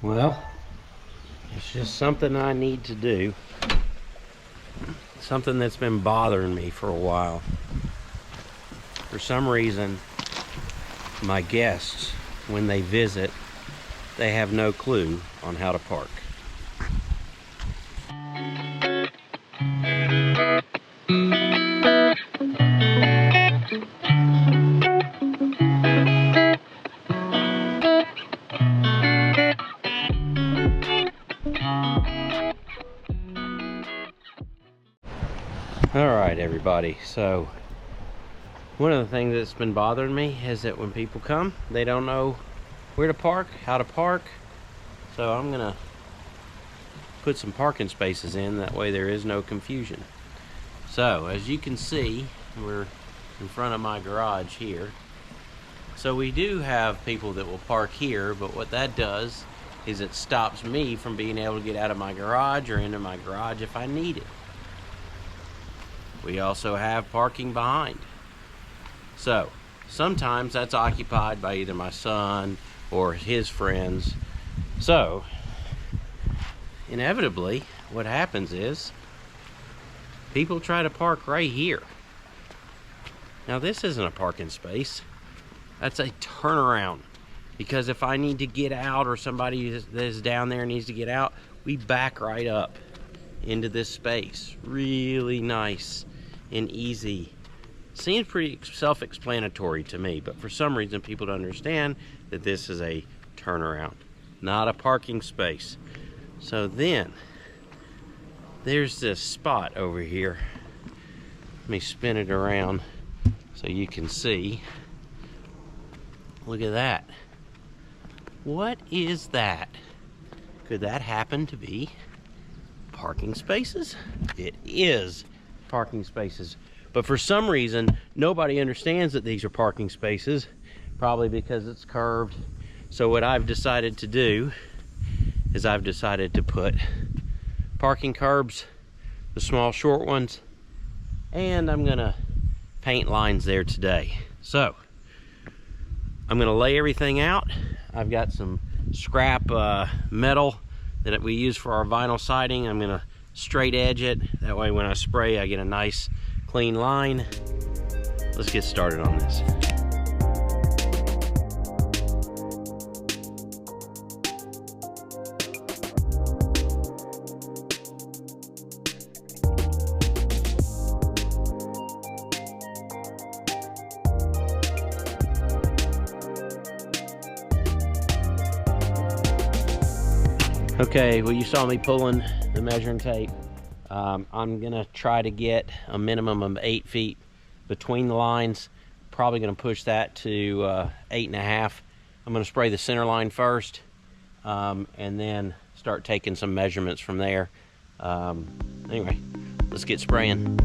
Well, it's just something I need to do. Something that's been bothering me for a while. For some reason, my guests, when they visit, they have no clue on how to park. Alright everybody, so one of the things that's been bothering me is that when people come, they don't know where to park, how to park. So I'm gonna put some parking spaces in, that way there is no confusion. So as you can see, we're in front of my garage here. So we do have people that will park here, but what that does is it stops me from being able to get out of my garage or into my garage if I need it. We also have parking behind. So sometimes that's occupied by either my son or his friends. So inevitably what happens is people try to park right here. Now this isn't a parking space, that's a turnaround, because if I need to get out or somebody that is down there needs to get out, we back right up into this space. Really nice and easy. Seems pretty self-explanatory to me, but for some reason people don't understand that this is a turnaround, not a parking space. So then there's this spot over here. Let me spin it around so you can see. Look at that. What is that? Could that happen to be parking spaces? It is parking spaces, but for some reason nobody understands that these are parking spaces, probably because it's curved. So what I've decided to do is I've decided to put parking curbs, the small short ones, and I'm gonna paint lines there today. So I'm gonna lay everything out. I've got some scrap metal that we use for our vinyl siding. I'm gonna straight edge it. That way when I spray, I get a nice clean line. Let's get started on this. Okay, well you saw me pulling the measuring tape. I'm gonna try to get a minimum of 8 feet between the lines. Probably gonna push that to 8.5. I'm gonna spray the center line first, and then start taking some measurements from there. Anyway, let's get spraying.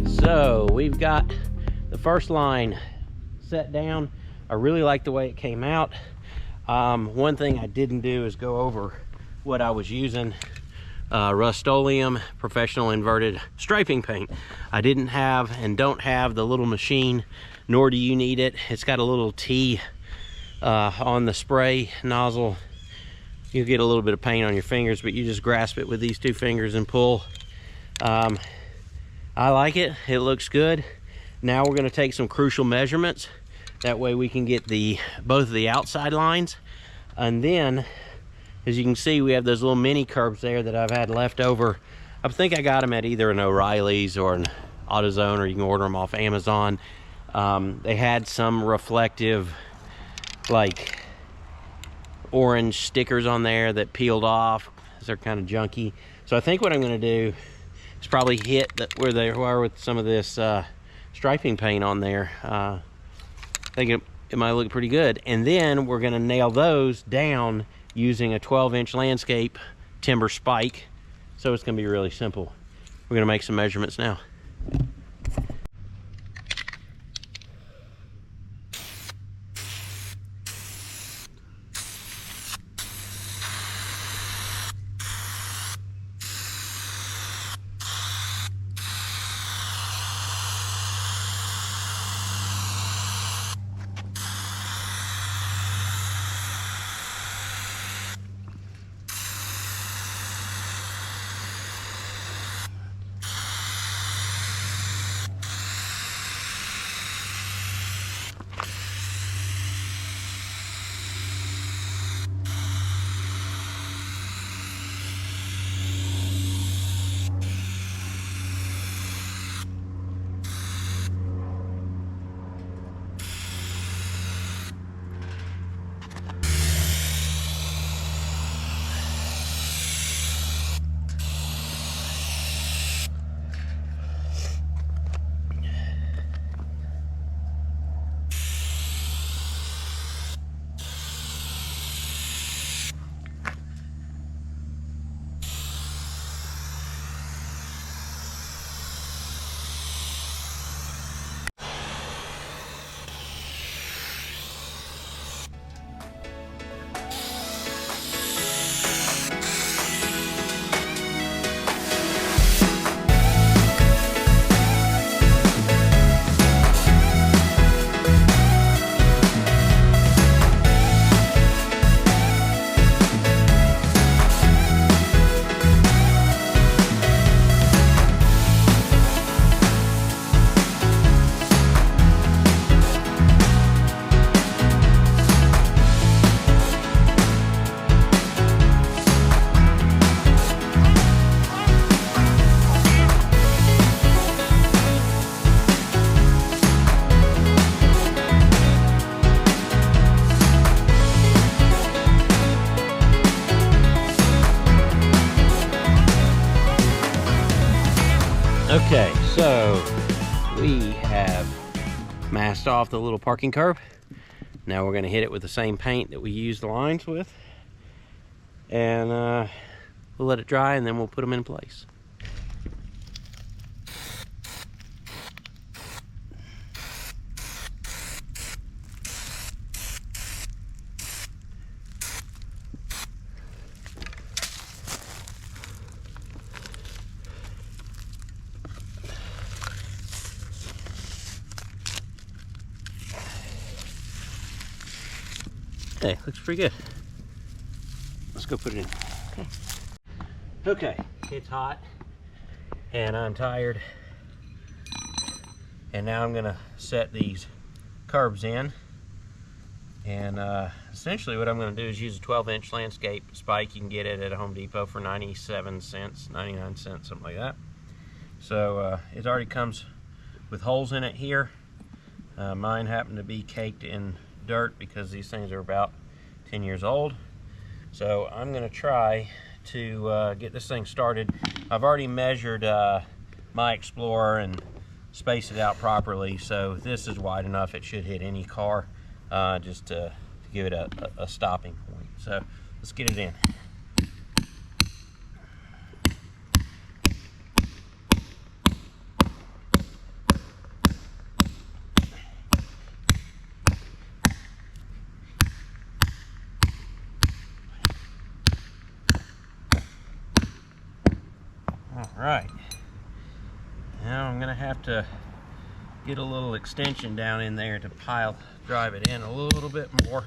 So we've got the first line set down. I really like the way it came out. One thing I didn't do is go over what I was using. Rustoleum professional inverted striping paint. I didn't have and don't have the little machine, nor do you need it. It's got a little T on the spray nozzle. You'll get a little bit of paint on your fingers, but you just grasp it with these two fingers and pull. I like it. It looks good. Now we're going to take some crucial measurements. That way we can get both of the outside lines. And then, as you can see, we have those little mini curbs there that I've had left over. I think I got them at either an O'Reilly's or an AutoZone, or you can order them off Amazon. They had some reflective, like, orange stickers on there that peeled off. They're kind of junky. So I think what I'm going to do is probably hit where they were with some of this striping paint on there. I think it might look pretty good. And then we're gonna nail those down using a 12-inch landscape timber spike. So it's gonna be really simple. We're gonna make some measurements now. Okay, so we have masked off the little parking curb. Now we're going to hit it with the same paint that we used the lines with. And we'll let it dry and then we'll put them in place. Okay, looks pretty good. Let's go put it in. Okay, it's hot and I'm tired. And now I'm gonna set these curbs in. And essentially what I'm gonna do is use a 12-inch landscape spike. You can get it at a Home Depot for 97 cents, 99 cents, something like that. So it already comes with holes in it here. Mine happen to be caked in dirt because these things are about 10 years old. So I'm gonna try to get this thing started. I've already measured my Explorer and spaced it out properly, so this is wide enough. It should hit any car, just to give it a stopping point. So let's get it in. Alright, now I'm going to have to get a little extension down in there to drive it in a little bit more.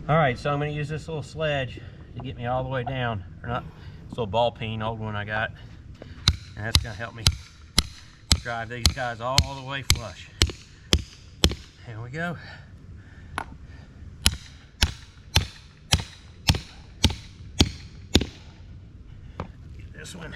Alright, so I'm going to use this little sledge to get me all the way down. Or not, this little ball peen, old one I got. And that's going to help me drive these guys all the way flush. Here we go. Get this one.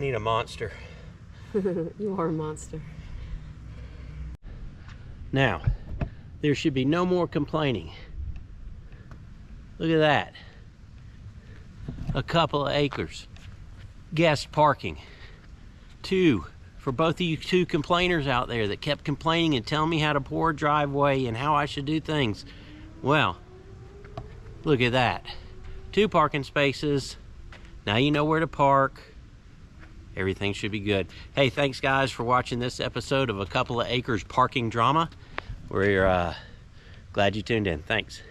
need a monster. You are a monster. Now, there should be no more complaining. Look at that. A couple of acres. Guest parking. 2 for both of you 2 complainers out there that kept complaining and telling me how to pour a driveway and how I should do things. Well, look at that. 2 parking spaces. Now you know where to park. Everything should be good. Hey, thanks guys for watching this episode of A Couple of Acres Parking Drama. We're glad you tuned in. Thanks.